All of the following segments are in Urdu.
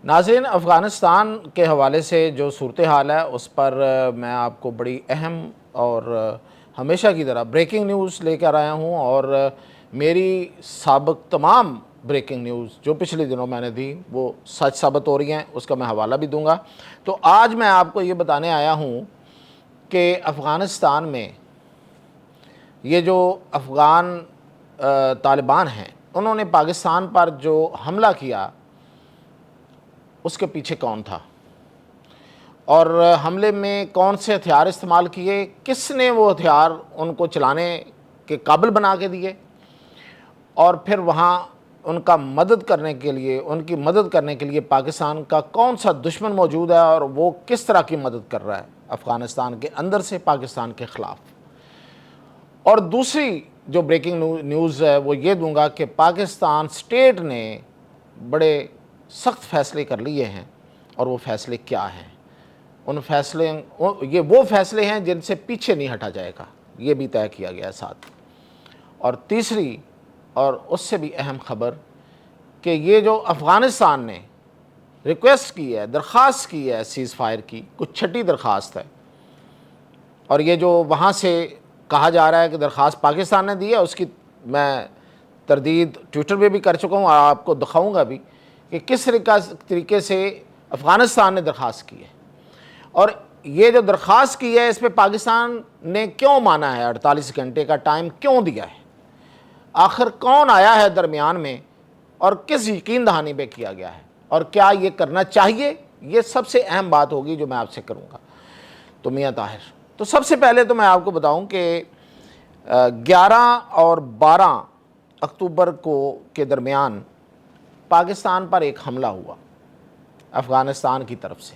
ناظرین، افغانستان کے حوالے سے جو صورتحال ہے اس پر میں آپ کو بڑی اہم اور ہمیشہ کی طرح بریکنگ نیوز لے کر آیا ہوں، اور میری سابق تمام بریکنگ نیوز جو پچھلے دنوں میں نے دی وہ سچ ثابت ہو رہی ہیں، اس کا میں حوالہ بھی دوں گا۔ تو آج میں آپ کو یہ بتانے آیا ہوں کہ افغانستان میں یہ جو افغان طالبان ہیں انہوں نے پاکستان پر جو حملہ کیا اس کے پیچھے کون تھا، اور حملے میں کون سے ہتھیار استعمال کیے، کس نے وہ ہتھیار ان کو چلانے کے قابل بنا کے دیے، اور پھر وہاں ان کی مدد کرنے کے لیے پاکستان کا کون سا دشمن موجود ہے اور وہ کس طرح کی مدد کر رہا ہے افغانستان کے اندر سے پاکستان کے خلاف۔ اور دوسری جو بریکنگ نیوز ہے وہ یہ دوں گا کہ پاکستان سٹیٹ نے بڑے سخت فیصلے کر لیے ہیں، اور وہ فیصلے کیا ہیں، یہ وہ فیصلے ہیں جن سے پیچھے نہیں ہٹا جائے گا، یہ بھی طے کیا گیا ہے ساتھ۔ اور تیسری اور اس سے بھی اہم خبر کہ یہ جو افغانستان نے ریکویسٹ کی ہے، درخواست کی ہے سیز فائر کی، کچھ چھٹی درخواست ہے، اور یہ جو وہاں سے کہا جا رہا ہے کہ درخواست پاکستان نے دی ہے، اس کی میں تردید ٹویٹر پہ بھی کر چکا ہوں، اور آپ کو دکھاؤں گا بھی کہ کس طریقے سے افغانستان نے درخواست کی ہے، اور یہ جو درخواست کی ہے اس پہ پاکستان نے کیوں مانا ہے، 48 گھنٹے کا ٹائم کیوں دیا ہے، آخر کون آیا ہے درمیان میں، اور کس یقین دہانی پہ کیا گیا ہے، اور کیا یہ کرنا چاہیے، یہ سب سے اہم بات ہوگی جو میں آپ سے کروں گا۔ تو میاں طاہر، تو سب سے پہلے تو میں آپ کو بتاؤں کہ 11 اور 12 اکتوبر کے درمیان پاکستان پر ایک حملہ ہوا افغانستان کی طرف سے،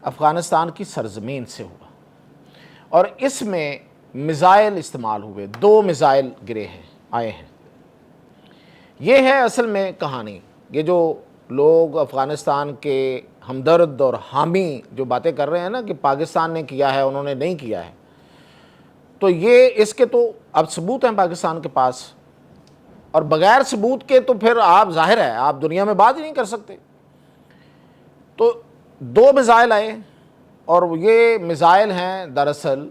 افغانستان کی سرزمین سے ہوا، اور اس میں میزائل استعمال ہوئے، 2 میزائل آئے ہیں۔ یہ ہے اصل میں کہانی۔ یہ جو لوگ افغانستان کے ہمدرد اور حامی جو باتیں کر رہے ہیں نا کہ پاکستان نے کیا ہے انہوں نے نہیں کیا ہے، تو یہ اس کے تو اب ثبوت ہیں پاکستان کے پاس، اور بغیر ثبوت کے تو پھر آپ ظاہر ہے آپ دنیا میں بات ہی نہیں کر سکتے۔ تو 2 میزائل آئے، اور یہ میزائل ہیں دراصل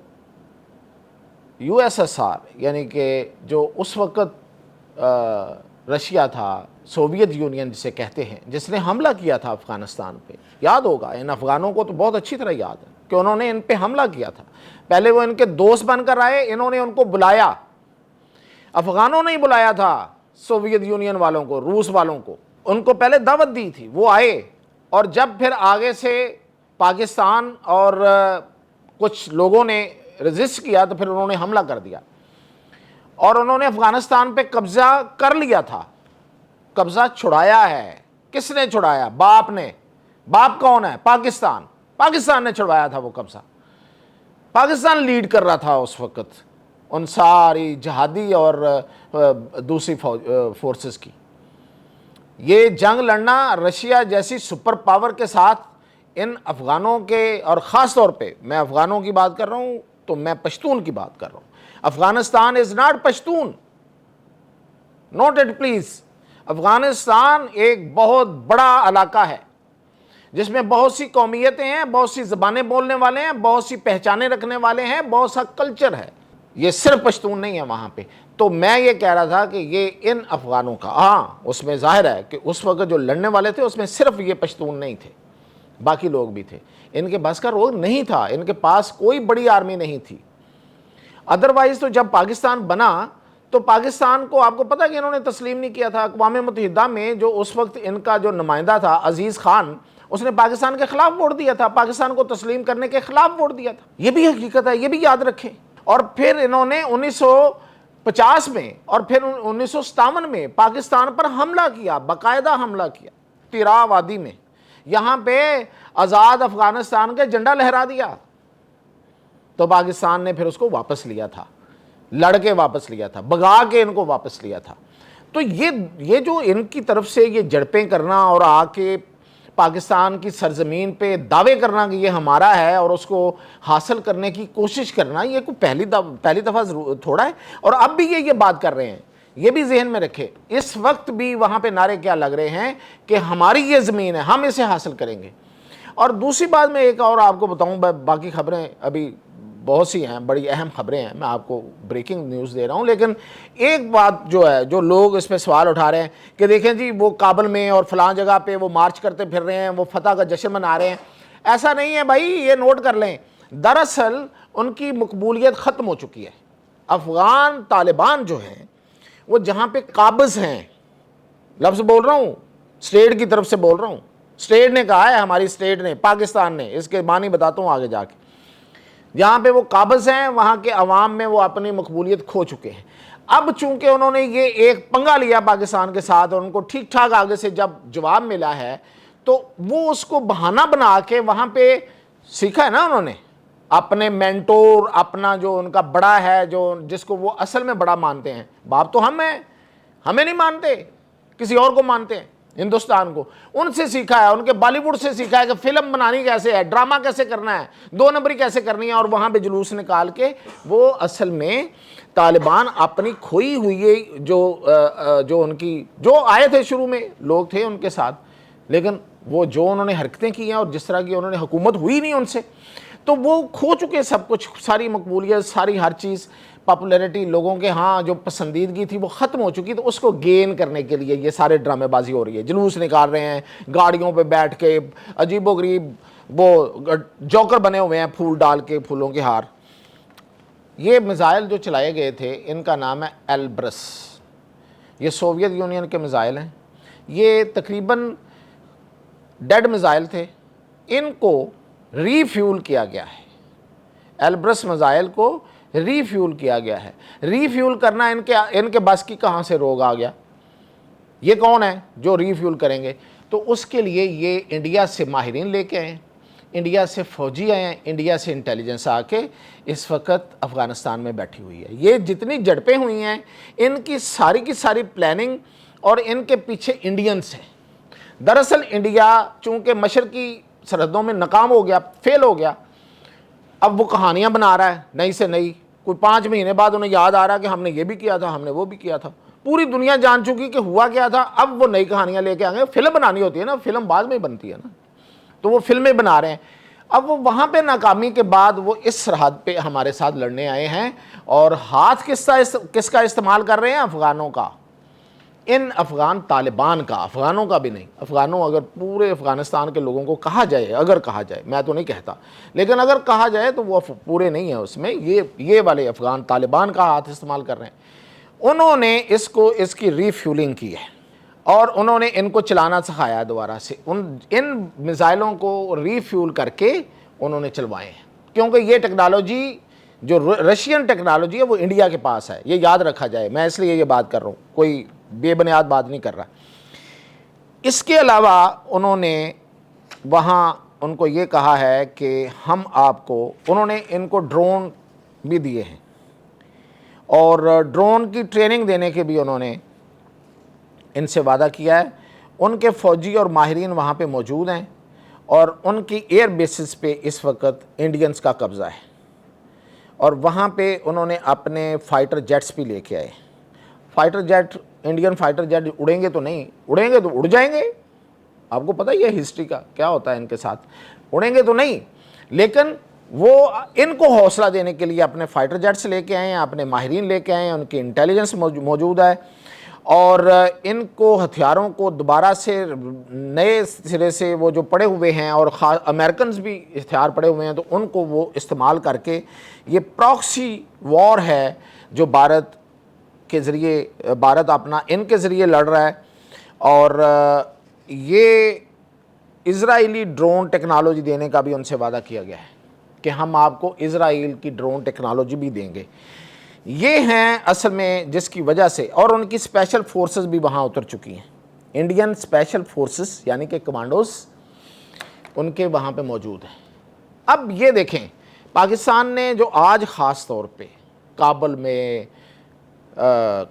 USSR، یعنی کہ جو اس وقت رشیا تھا، سوویت یونین جسے کہتے ہیں، جس نے حملہ کیا تھا افغانستان پہ۔ یاد ہوگا ان افغانوں کو تو بہت اچھی طرح یاد ہے کہ انہوں نے ان پہ حملہ کیا تھا۔ پہلے وہ ان کے دوست بن کر آئے، انہوں نے ان کو بلایا، افغانوں نے ہی بلایا تھا سوویت یونین والوں کو، روس والوں کو، ان کو پہلے دعوت دی تھی، وہ آئے، اور جب پھر آگے سے پاکستان اور کچھ لوگوں نے ریزسٹ کیا تو پھر انہوں نے حملہ کر دیا، اور انہوں نے افغانستان پہ قبضہ کر لیا تھا، قبضہ چھڑایا ہے۔ کس نے چھڑایا؟ باپ نے۔ باپ کون ہے؟ پاکستان نے چھڑوایا تھا وہ قبضہ۔ پاکستان لیڈ کر رہا تھا اس وقت ان ساری جہادی اور دوسری فورسز کی۔ یہ جنگ لڑنا رشیا جیسی سپر پاور کے ساتھ ان افغانوں کے، اور خاص طور پہ میں افغانوں کی بات کر رہا ہوں تو میں پشتون کی بات کر رہا ہوں۔ Afghanistan is not Pashtun, note it please. Afghanistan ایک بہت بڑا علاقہ ہے جس میں بہت سی قومیتیں ہیں، بہت سی زبانیں بولنے والے ہیں، بہت سی پہچانیں رکھنے والے ہیں، بہت سا کلچر ہے، یہ صرف پشتون نہیں ہے وہاں پہ۔ تو میں یہ کہہ رہا تھا کہ یہ ان افغانوں کا، ہاں اس میں ظاہر ہے کہ اس وقت جو لڑنے والے تھے اس میں صرف یہ پشتون نہیں تھے، باقی لوگ بھی تھے، ان کے بس کا روگ نہیں تھا، ان کے پاس کوئی بڑی آرمی نہیں تھی۔ ادروائز تو جب پاکستان بنا تو پاکستان کو آپ کو پتہ کہ انہوں نے تسلیم نہیں کیا تھا۔ اقوام متحدہ میں جو اس وقت ان کا جو نمائندہ تھا عزیز خان، اس نے پاکستان کے خلاف ووٹ دیا تھا، پاکستان کو تسلیم کرنے کے خلاف ووٹ دیا تھا۔ یہ بھی حقیقت ہے، یہ بھی یاد رکھیں۔ اور پھر انہوں نے 1950 میں اور پھر 1957 میں پاکستان پر حملہ کیا، باقاعدہ حملہ کیا، تیرا وادی میں، یہاں پہ آزاد افغانستان کا جھنڈا لہرا دیا۔ تو پاکستان نے پھر اس کو واپس لیا تھا، لڑ کے واپس لیا تھا، بگا کے ان کو واپس لیا تھا۔ تو یہ جو ان کی طرف سے یہ جھڑپیں کرنا اور آ کے پاکستان کی سرزمین پہ دعوے کرنا کہ یہ ہمارا ہے اور اس کو حاصل کرنے کی کوشش کرنا، یہ کوئی پہلی دفعہ تھوڑا ہے، اور اب بھی یہ بات کر رہے ہیں یہ بھی ذہن میں رکھے، اس وقت بھی وہاں پہ نعرے کیا لگ رہے ہیں کہ ہماری یہ زمین ہے، ہم اسے حاصل کریں گے۔ اور دوسری بات میں ایک اور آپ کو بتاؤں، باقی خبریں ابھی بہت سی ہیں، بڑی اہم خبریں ہیں، میں آپ کو بریکنگ نیوز دے رہا ہوں، لیکن ایک بات جو ہے، جو لوگ اس پہ سوال اٹھا رہے ہیں کہ دیکھیں جی وہ کابل میں اور فلاں جگہ پہ وہ مارچ کرتے پھر رہے ہیں، وہ فتح کا جشن منا رہے ہیں، ایسا نہیں ہے بھائی، یہ نوٹ کر لیں، دراصل ان کی مقبولیت ختم ہو چکی ہے۔ افغان طالبان جو ہیں وہ جہاں پہ قابض ہیں، لفظ بول رہا ہوں، اسٹیٹ کی طرف سے بول رہا ہوں، اسٹیٹ نے کہا ہے، ہماری اسٹیٹ نے، پاکستان نے، اس کے معنی بتاتا ہوں آگے جا کے، جہاں پہ وہ قابض ہیں وہاں کے عوام میں وہ اپنی مقبولیت کھو چکے ہیں۔ اب چونکہ انہوں نے یہ ایک پنگا لیا پاکستان کے ساتھ اور ان کو ٹھیک ٹھاک آگے سے جب جواب ملا ہے، تو وہ اس کو بہانہ بنا کے وہاں پہ سیکھا ہے نا انہوں نے، اپنے مینٹور، اپنا جو ان کا بڑا ہے، جو جس کو وہ اصل میں بڑا مانتے ہیں، باپ تو ہم ہیں، ہمیں نہیں مانتے، کسی اور کو مانتے ہیں، ہندوستان کو، ان سے سیکھا ہے، ان کے بالی ووڈ سے سیکھا ہے کہ فلم بنانی کیسے ہے، ڈرامہ کیسے کرنا ہے، دو نمبری کیسے کرنی ہے، اور وہاں پہ جلوس نکال کے وہ اصل میں طالبان اپنی کھوئی ہوئی جو ان کی جو آئے تھے شروع میں لوگ تھے ان کے ساتھ، لیکن وہ جو انہوں نے حرکتیں کی ہیں اور جس طرح کی انہوں نے حکومت ہوئی نہیں ان سے، تو وہ کھو چکے سب کچھ، ساری مقبولیت، ساری ہر چیز، پاپولیرٹی، لوگوں کے ہاں جو پسندیدگی تھی وہ ختم ہو چکی، تو اس کو گین کرنے کے لیے یہ سارے ڈرامے بازی ہو رہی ہے، جلوس نکال رہے ہیں، گاڑیوں پہ بیٹھ کے عجیب و غریب وہ جوکر بنے ہوئے ہیں پھول ڈال کے، پھولوں کے ہار۔ یہ میزائل جو چلائے گئے تھے ان کا نام ہے ایلبرس، یہ سوویت یونین کے میزائل ہیں، یہ تقریباً ڈیڈ میزائل تھے، ان کو ری فیول کیا گیا ہے، ایلبرس میزائل کو ری فیول کیا گیا ہے۔ ری فیول کرنا ان کے بس کی کہاں سے روگ آ گیا؟ یہ کون ہے جو ری فیول کریں گے؟ تو اس کے لیے یہ انڈیا سے ماہرین لے کے آئے، انڈیا سے فوجی آئے ہیں، انڈیا سے انٹیلیجنس آ کے اس وقت افغانستان میں بیٹھی ہوئی ہے۔ یہ جتنی جھڑپیں ہوئی ہیں ان کی ساری پلاننگ اور ان کے پیچھے انڈینس ہیں۔ دراصل انڈیا چونکہ مشرقی سرحدوں میں ناکام ہو گیا، فیل ہو گیا، اب وہ کہانیاں بنا رہا ہے نئی سے نئی، کوئی 5 مہینے بعد انہیں یاد آ رہا ہے کہ ہم نے یہ بھی کیا تھا، ہم نے وہ بھی کیا تھا، پوری دنیا جان چکی کہ ہوا کیا تھا، اب وہ نئی کہانیاں لے کے آ گئے۔ فلم بنانی ہوتی ہے نا، فلم بعد میں بنتی ہے نا، تو وہ فلمیں بنا رہے ہیں۔ اب وہ وہاں پہ ناکامی کے بعد وہ اس سرحد پہ ہمارے ساتھ لڑنے آئے ہیں، اور ہاتھ کس کا استعمال کر رہے ہیں؟ افغانوں کا، ان افغان طالبان کا، افغانوں کا بھی نہیں۔ افغانوں اگر پورے افغانستان کے لوگوں کو کہا جائے، اگر کہا جائے، میں تو نہیں کہتا، لیکن اگر کہا جائے تو وہ پورے نہیں ہیں اس میں، یہ والے افغان طالبان کا ہاتھ استعمال کر رہے ہیں۔ انہوں نے اس کی ری فیولنگ کی ہے، اور انہوں نے ان کو چلانا سکھایا دوبارہ سے، ان میزائلوں کو ری فیول کر کے انہوں نے چلوائے ہیں، کیونکہ یہ ٹیکنالوجی جو رشین ٹیکنالوجی ہے وہ انڈیا کے پاس ہے، یہ یاد رکھا جائے، میں اس لیے یہ بات کر رہا ہوں، کوئی بے بنیاد بات نہیں کر رہا۔ اس کے علاوہ انہوں نے وہاں ان کو یہ کہا ہے کہ ہم آپ کو، انہوں نے ان کو ڈرون بھی دیے ہیں، اور ڈرون کی ٹریننگ دینے کے بھی انہوں نے ان سے وعدہ کیا ہے۔ ان کے فوجی اور ماہرین وہاں پہ موجود ہیں، اور ان کی ایئر بیسز پہ اس وقت انڈینز کا قبضہ ہے، اور وہاں پہ انہوں نے اپنے فائٹر جیٹس بھی لے کے آئے۔ Fighter jet, Indian fighter jet اڑیں گے تو نہیں، اڑیں گے تو اڑ جائیں گے، آپ کو پتہ ہی ہے ہسٹری کا کیا ہوتا ہے ان کے ساتھ، اڑیں گے تو نہیں، لیکن وہ ان کو حوصلہ دینے کے لیے اپنے فائٹر جیٹس لے کے آئے ہیں، اپنے ماہرین لے کے آئے ہیں، ان کی انٹیلیجنس موجود ہے، اور ان کو ہتھیاروں کو دوبارہ سے نئے سرے سے وہ جو پڑے ہوئے ہیں، اور امریکنز بھی ہتھیار پڑے ہوئے ہیں، تو ان کو وہ استعمال کر کے یہ پراکسی وار ہے جو بھارت کے ذریعے، بھارت اپنا ان کے ذریعے لڑ رہا ہے، اور یہ اسرائیلی ڈرون ٹیکنالوجی دینے کا بھی ان سے وعدہ کیا گیا ہے کہ ہم آپ کو اسرائیل کی ڈرون ٹیکنالوجی بھی دیں گے۔ یہ ہیں اصل میں جس کی وجہ سے، اور ان کی اسپیشل فورسز بھی وہاں اتر چکی ہیں، انڈین اسپیشل فورسز یعنی کہ کمانڈوز ان کے وہاں پہ موجود ہیں۔ اب یہ دیکھیں پاکستان نے جو آج خاص طور پہ کابل میں،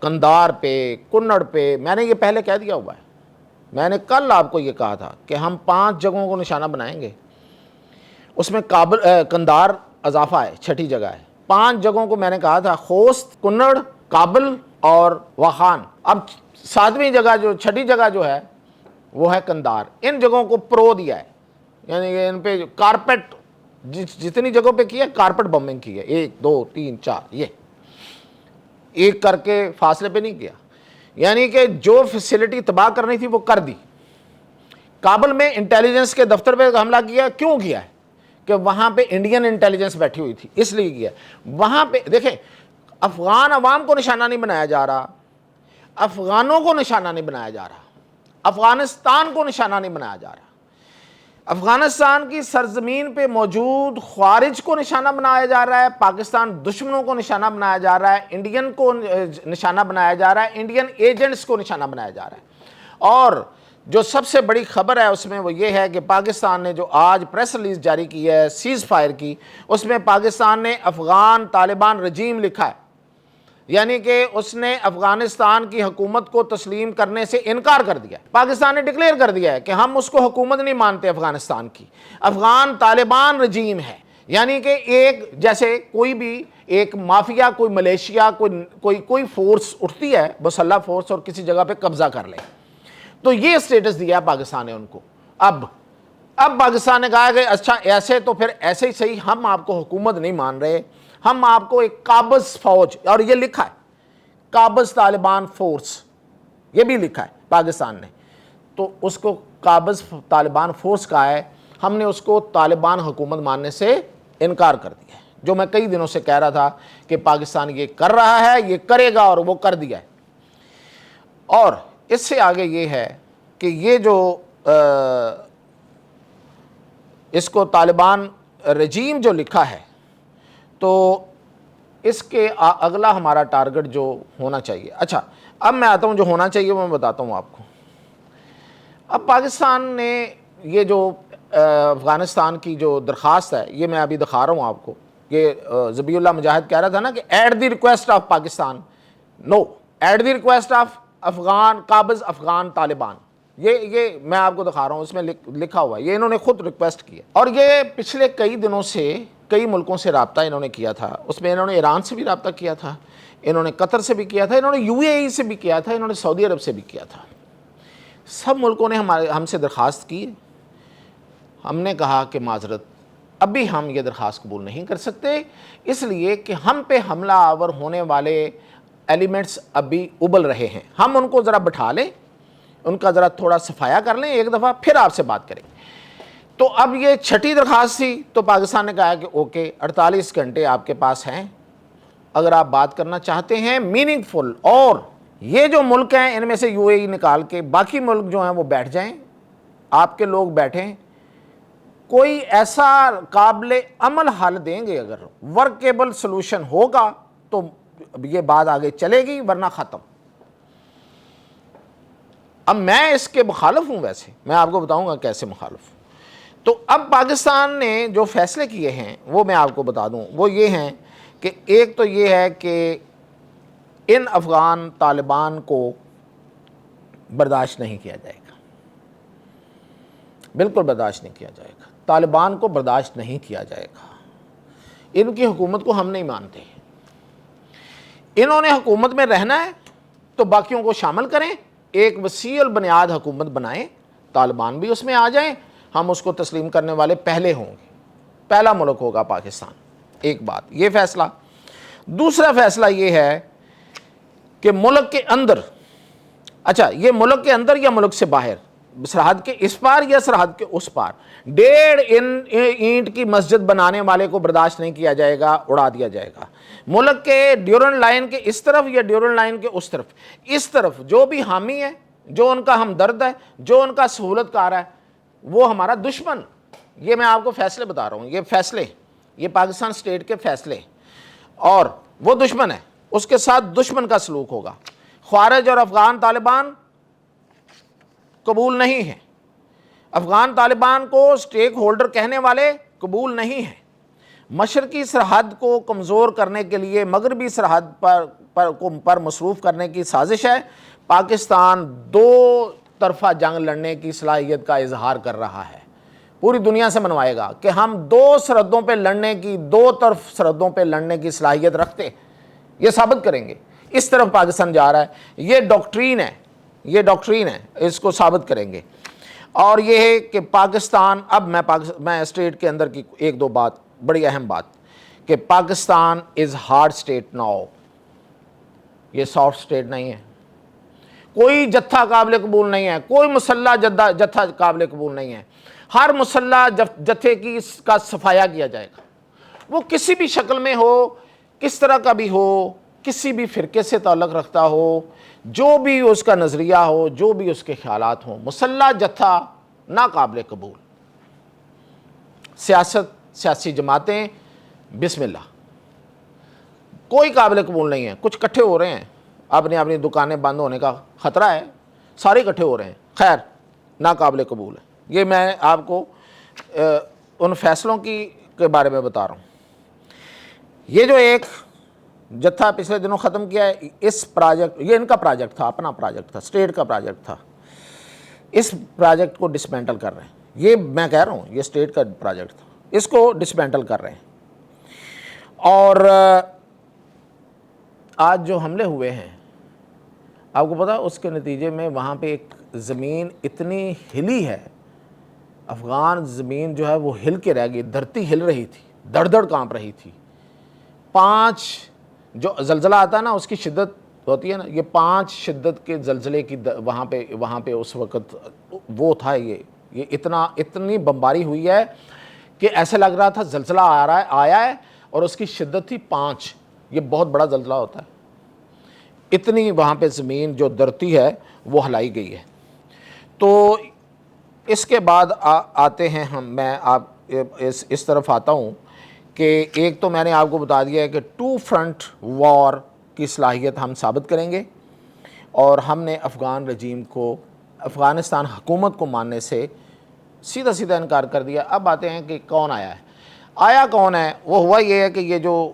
کندار پہ، کنڑ پہ، میں نے یہ پہلے کہہ دیا ہوا ہے، میں نے کل آپ کو یہ کہا تھا کہ ہم 5 جگہوں کو نشانہ بنائیں گے، اس میں کندار اضافہ ہے، 6ٹھی جگہ ہے۔ 5 جگہوں کو میں نے کہا تھا، خوست، کنڑ، کابل اور واخان. اب 7ویں جگہ جو 6ٹھی جگہ جو ہے وہ ہے قندار. ان جگہوں کو پرو دیا ہے, یعنی کہ ان پہ کارپیٹ جتنی جگہوں پہ کی ہے کارپیٹ بمبنگ کی ہے, 1 2 3 4 یہ ایک کر کے فاصلے پہ نہیں کیا, یعنی کہ جو فیسلٹی تباہ کرنی تھی وہ کر دی. کابل میں انٹیلیجنس کے دفتر پہ حملہ کیا, کیوں کیا ہے؟ کہ وہاں پہ انڈین انٹیلیجنس بیٹھی ہوئی تھی, اس لیے کیا. وہاں پہ دیکھیں افغان عوام کو نشانہ نہیں بنایا جا رہا, افغانوں کو نشانہ نہیں بنایا جا رہا, افغانستان کو نشانہ نہیں بنایا جا رہا, افغانستان کی سرزمین پہ موجود خوارج کو نشانہ بنایا جا رہا ہے, پاکستان دشمنوں کو نشانہ بنایا جا رہا ہے, انڈین کو نشانہ بنایا جا رہا ہے, انڈین ایجنٹس کو نشانہ بنایا جا رہا ہے. اور جو سب سے بڑی خبر ہے اس میں وہ یہ ہے کہ پاکستان نے جو آج پریس ریلیز جاری کی ہے سیز فائر کی, اس میں پاکستان نے افغان طالبان رجیم لکھا ہے, یعنی کہ اس نے افغانستان کی حکومت کو تسلیم کرنے سے انکار کر دیا. پاکستان نے ڈکلیئر کر دیا ہے کہ ہم اس کو حکومت نہیں مانتے افغانستان کی, افغان طالبان رجیم ہے. یعنی کہ ایک جیسے کوئی بھی ایک مافیا, کوئی ملیشیا, کوئی فورس اٹھتی ہے مسلح فورس اور کسی جگہ پہ قبضہ کر لے, تو یہ اسٹیٹس دیا ہے پاکستان نے ان کو. اب پاکستان نے کہا کہ اچھا ایسے تو پھر ایسے ہی صحیح, ہم آپ کو حکومت نہیں مان رہے, ہم آپ کو ایک قابض فوج, اور یہ لکھا ہے قابض طالبان فورس, یہ بھی لکھا ہے پاکستان نے, تو اس کو قابض طالبان فورس کہا ہے, ہم نے اس کو طالبان حکومت ماننے سے انکار کر دیا ہے. جو میں کئی دنوں سے کہہ رہا تھا کہ پاکستان یہ کر رہا ہے, یہ کرے گا, اور وہ کر دیا ہے. اور اس سے آگے یہ ہے کہ یہ جو اس کو طالبان رجیم جو لکھا ہے, تو اس کے اگلا ہمارا ٹارگٹ جو ہونا چاہیے. اچھا اب میں آتا ہوں جو ہونا چاہیے وہ میں بتاتا ہوں آپ کو. اب پاکستان نے یہ جو افغانستان کی جو درخواست ہے, یہ میں ابھی دکھا رہا ہوں آپ کو, یہ ذبیح اللہ مجاہد کہہ رہا تھا نا کہ at the request of Pakistan, no, at the request of Afghan قابض افغان طالبان, یہ میں آپ کو دکھا رہا ہوں, اس میں لکھا ہوا ہے, یہ انہوں نے خود ریکویسٹ کیا. اور یہ پچھلے کئی دنوں سے کئی ملکوں سے رابطہ انہوں نے کیا تھا, اس میں انہوں نے ایران سے بھی رابطہ کیا تھا, انہوں نے قطر سے بھی کیا تھا, انہوں نے یو اے ای سے بھی کیا تھا, انہوں نے سعودی عرب سے بھی کیا تھا. سب ملکوں نے ہم سے درخواست کی. ہم نے کہا کہ معذرت ابھی ہم یہ درخواست قبول نہیں کر سکتے, اس لیے کہ ہم پہ حملہ آور ہونے والے ایلیمنٹس ابھی ابل رہے ہیں, ہم ان کو ذرا بٹھا لیں, ان کا ذرا تھوڑا صفایا کر لیں ایک دفعہ, پھر آپ سے بات کریں. تو اب یہ 6ٹھی درخواست تھی, تو پاکستان نے کہا کہ اوکے 48 گھنٹے آپ کے پاس ہیں, اگر آپ بات کرنا چاہتے ہیں میننگ فل, اور یہ جو ملک ہیں ان میں سے یو اے ای نکال کے باقی ملک جو ہیں وہ بیٹھ جائیں, آپ کے لوگ بیٹھیں, کوئی ایسا قابل عمل حل دیں گے, اگر ورکیبل سلوشن ہوگا تو یہ بات آگے چلے گی, ورنہ ختم. اب میں اس کے مخالف ہوں, ویسے میں آپ کو بتاؤں گا کیسے مخالف ہوں. تو اب پاکستان نے جو فیصلے کیے ہیں وہ میں آپ کو بتا دوں, وہ یہ ہیں کہ ایک تو یہ ہے کہ ان افغان طالبان کو برداشت نہیں کیا جائے گا, بالکل برداشت نہیں کیا جائے گا, طالبان کو برداشت نہیں کیا جائے گا. ان کی حکومت کو ہم نہیں مانتے, انہوں نے حکومت میں رہنا ہے تو باقیوں کو شامل کریں, ایک وسیع البنیاد حکومت بنائیں, طالبان بھی اس میں آ جائیں, ہم اس کو تسلیم کرنے والے پہلے ہوں گے, پہلا ملک ہوگا پاکستان. ایک بات یہ فیصلہ. دوسرا فیصلہ یہ ہے کہ ملک کے اندر, اچھا یہ ملک کے اندر یا ملک سے باہر, سرحد کے اس پار یا سرحد کے اس پار, 1.5 اینٹ کی مسجد بنانے والے کو برداشت نہیں کیا جائے گا, اڑا دیا جائے گا. ملک کے ڈیورنڈ لائن کے اس طرف یا ڈیورنڈ لائن کے اس طرف جو بھی حامی ہے, جو ان کا ہمدرد ہے, جو ان کا سہولت کار ہے, وہ ہمارا دشمن. یہ میں آپ کو فیصلے بتا رہا ہوں, یہ فیصلے, یہ پاکستان اسٹیٹ کے فیصلے, اور وہ دشمن ہے, اس کے ساتھ دشمن کا سلوک ہوگا. خوارج اور افغان طالبان قبول نہیں ہیں, افغان طالبان کو اسٹیک ہولڈر کہنے والے قبول نہیں ہیں. مشرقی سرحد کو کمزور کرنے کے لیے مغربی سرحد پر مصروف کرنے کی سازش ہے. پاکستان 2 طرفہ جنگ لڑنے کی صلاحیت کا اظہار کر رہا ہے, پوری دنیا سے منوائے گا کہ ہم 2 سرحدوں پہ لڑنے کی, 2 طرف سرحدوں پہ لڑنے کی صلاحیت رکھتے, یہ ثابت کریں گے. اس طرف پاکستان جا رہا ہے. یہ ڈاکٹرین ہے, یہ ڈاکٹرین ہے, اس کو ثابت کریں گے. اور یہ ہے کہ پاکستان, اب میں اسٹیٹ کے اندر کی ایک دو بات, بڑی اہم بات, کہ Pakistan is hard state now, یہ سافٹ اسٹیٹ نہیں ہے. کوئی جتھا قابل قبول نہیں ہے, کوئی مسلح جتھا قابل قبول نہیں ہے. ہر مسلح جتھے کی کا صفایا کیا جائے گا, وہ کسی بھی شکل میں ہو, کس طرح کا بھی ہو, کسی بھی فرقے سے تعلق رکھتا ہو, جو بھی اس کا نظریہ ہو, جو بھی اس کے خیالات ہوں, مسلح جتھا ناقابل قبول. سیاسی جماعتیں بسم اللہ, کوئی قابل قبول نہیں ہے. کچھ اکٹھے ہو رہے ہیں, اپنی دکانیں بند ہونے کا خطرہ ہے, سارے اکٹھے ہو رہے ہیں, خیر ناقابل قبول ہے. یہ میں آپ کو ان فیصلوں کے بارے میں بتا رہا ہوں. یہ جو ایک جتھا پچھلے دنوں ختم کیا ہے, اس پروجیکٹ, یہ ان کا پروجیکٹ تھا, اپنا پروجیکٹ تھا, اسٹیٹ کا پروجیکٹ تھا. اس پروجیکٹ کو ڈسمینٹل کر رہے ہیں. یہ میں کہہ رہا ہوں یہ اسٹیٹ کا پروجیکٹ تھا, اس کو ڈسمینٹل کر رہے ہیں. اور آج جو حملے ہوئے ہیں, آپ کو پتا اس کے نتیجے میں وہاں پہ ایک زمین اتنی ہلی ہے, افغان زمین جو ہے وہ ہل کے رہ گئی, دھرتی ہل رہی تھی, دڑ دڑ کانپ رہی تھی. 5 جو زلزلہ آتا ہے نا, اس کی شدت ہوتی ہے نا, یہ 5 شدت کے زلزلے کی وہاں پہ اس وقت وہ تھا. یہ اتنی بمباری ہوئی ہے کہ ایسے لگ رہا تھا زلزلہ آیا ہے, اور اس کی شدت تھی 5. یہ بہت بڑا زلزلہ ہوتا ہے. اتنی وہاں پہ زمین جو دھرتی ہے وہ ہلائی گئی ہے. تو اس کے بعد آتے ہیں میں آپ اس طرف آتا ہوں کہ ایک تو میں نے آپ کو بتا دیا ہے کہ 2 فرنٹ وار کی صلاحیت ہم ثابت کریں گے, اور ہم نے افغان رجیم کو, افغانستان حکومت کو ماننے سے سیدھا انکار کر دیا. اب آتے ہیں کہ کون آیا کون ہے. وہ ہوا یہ ہے کہ یہ جو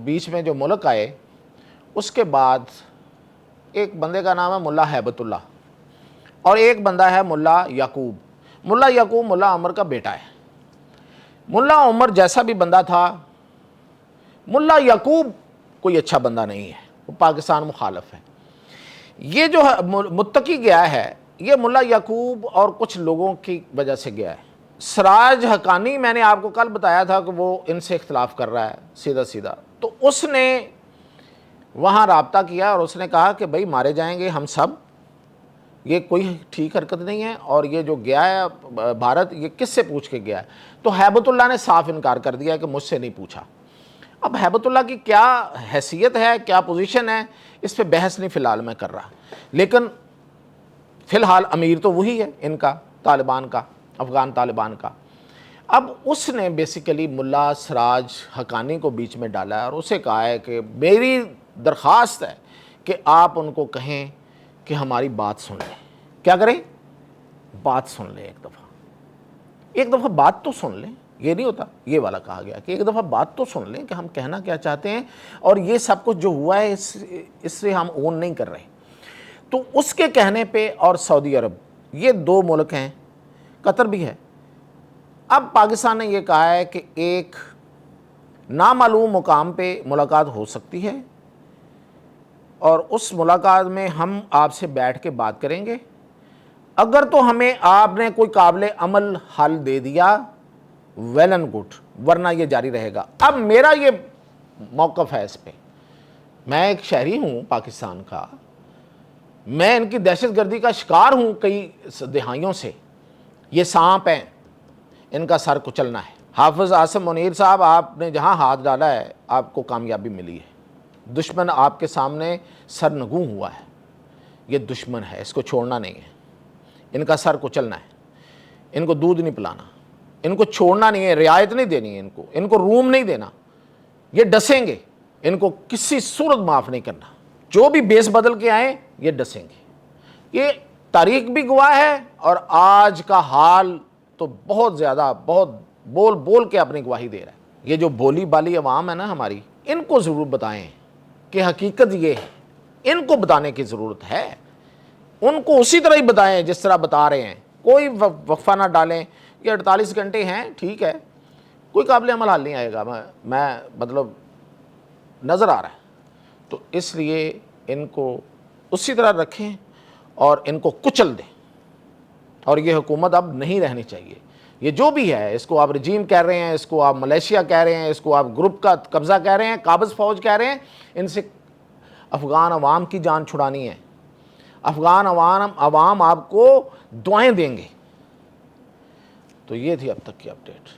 بیچ میں جو ملک آئے, اس کے بعد ایک بندے کا نام ہے ملا ہیبت اللہ, اور ایک بندہ ہے ملا یعقوب. ملا یعقوب ملا عمر کا بیٹا ہے. ملا عمر جیسا بھی بندہ تھا, ملا یعقوب کوئی اچھا بندہ نہیں ہے, وہ پاکستان مخالف ہے. یہ جو متقی گیا ہے, یہ ملا یعقوب اور کچھ لوگوں کی وجہ سے گیا ہے. سراج حقانی, میں نے آپ کو کل بتایا تھا کہ وہ ان سے اختلاف کر رہا ہے سیدھا, تو اس نے وہاں رابطہ کیا اور اس نے کہا کہ بھائی مارے جائیں گے ہم سب, یہ کوئی ٹھیک حرکت نہیں ہے, اور یہ جو گیا ہے بھارت, یہ کس سے پوچھ کے گیا ہے. تو ہیبت اللہ نے صاف انکار کر دیا کہ مجھ سے نہیں پوچھا. اب ہیبت اللہ کی کیا حیثیت ہے, کیا پوزیشن ہے, اس پہ بحث نہیں فی الحال میں کر رہا, لیکن فی الحال امیر تو وہی ہے ان کا, طالبان کا, افغان طالبان کا. اب اس نے بیسیکلی ملا سراج حقانی کو بیچ میں ڈالا ہے, اور اسے کہا ہے کہ میری درخواست ہے کہ آپ ان کو کہیں کہ ہماری بات سن لیں. کیا کریں؟ بات سن لیں, ایک دفعہ بات تو سن لیں. یہ نہیں ہوتا, یہ والا کہا گیا کہ ایک دفعہ بات تو سن لیں کہ ہم کہنا کیا چاہتے ہیں, اور یہ سب کچھ جو ہوا ہے اس سے ہم اون نہیں کر رہے. تو اس کے کہنے پہ, اور سعودی عرب, یہ 2 ملک ہیں, قطر بھی ہے. اب پاکستان نے یہ کہا ہے کہ ایک نامعلوم مقام پہ ملاقات ہو سکتی ہے, اور اس ملاقات میں ہم آپ سے بیٹھ کے بات کریں گے. اگر تو ہمیں آپ نے کوئی قابل عمل حل دے دیا, ویل اینڈ گڈ, ورنہ یہ جاری رہے گا. اب میرا یہ موقف ہے اس پہ, میں ایک شہری ہوں پاکستان کا, میں ان کی دہشت گردی کا شکار ہوں کئی دہائیوں سے. یہ سانپ ہیں, ان کا سر کچلنا ہے. حافظ عاصم منیر صاحب, آپ نے جہاں ہاتھ ڈالا ہے آپ کو کامیابی ملی ہے. دشمن آپ کے سامنے سرنگوں ہوا ہے, یہ دشمن ہے, اس کو چھوڑنا نہیں ہے. ان کا سر کچلنا ہے, ان کو دودھ نہیں پلانا, ان کو چھوڑنا نہیں ہے, رعایت نہیں دینی ہے ان کو روم نہیں دینا. یہ ڈسیں گے, ان کو کسی صورت معاف نہیں کرنا. جو بھی بیس بدل کے آئیں یہ ڈسیں گے. یہ تاریخ بھی گواہ ہے, اور آج کا حال تو بہت زیادہ, بہت بول کے اپنی گواہی دے رہا ہے. یہ جو بولی بالی عوام ہے نا ہماری, ان کو ضرور بتائیں کہ حقیقت یہ ہے. ان کو بتانے کی ضرورت ہے, ان کو اسی طرح ہی بتائیں جس طرح بتا رہے ہیں. کوئی وقفہ نہ ڈالیں. یہ 48 گھنٹے ہیں, ٹھیک ہے, کوئی قابل عمل حل نہیں آئے گا, میں مطلب نظر آ رہا ہے. تو اس لیے ان کو اسی طرح رکھیں اور ان کو کچل دیں، اور یہ حکومت اب نہیں رہنی چاہیے۔ یہ جو بھی ہے، اس کو آپ رجیم کہہ رہے ہیں، اس کو آپ ملیشیا کہہ رہے ہیں، اس کو آپ گروپ کا قبضہ کہہ رہے ہیں، قابض فوج کہہ رہے ہیں، ان سے افغان عوام کی جان چھڑانی ہے۔ افغان عوام آپ کو دعائیں دیں گے۔ تو یہ تھی اب تک کی اپڈیٹ۔